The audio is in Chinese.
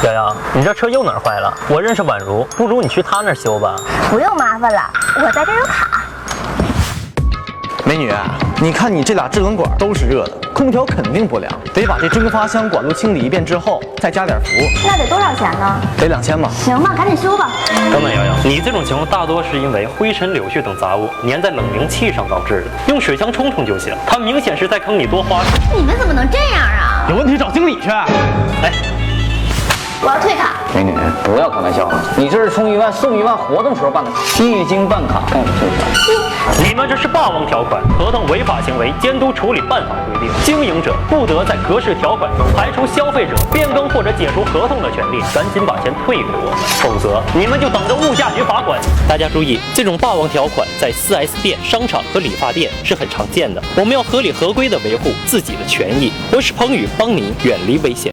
瑶瑶，你这车又哪儿坏了？我认识宛如，不如你去她那儿修吧。不用麻烦了，我在这儿有卡。美女，你看你这俩制冷管都是热的，空调肯定不凉，得把这蒸发箱管路清理一遍之后，再加点氟。那得多少钱呢？得2000吧。行吧，赶紧修吧。等等，瑶瑶，你这种情况大多是因为灰尘、柳絮等杂物粘在冷凝器上导致的，用水枪冲冲就行。它明显是在坑你多花钱。你们怎么能这样啊？有问题找经理去。哎，我要退卡。美女，不要开玩笑了，你这是充1万送1万活动时候办的卡，一经办卡概不退款。你们这是霸王条款，合同违法行为监督处理办法规定，经营者不得在格式条款中排除消费者变更或者解除合同的权利，赶紧把钱退给我们，否则你们就等着物价局罚款。大家注意，这种霸王条款在 4S 店、商场和理发店是很常见的，我们要合理合规的维护自己的权益。我是彭宇，帮您远离危险。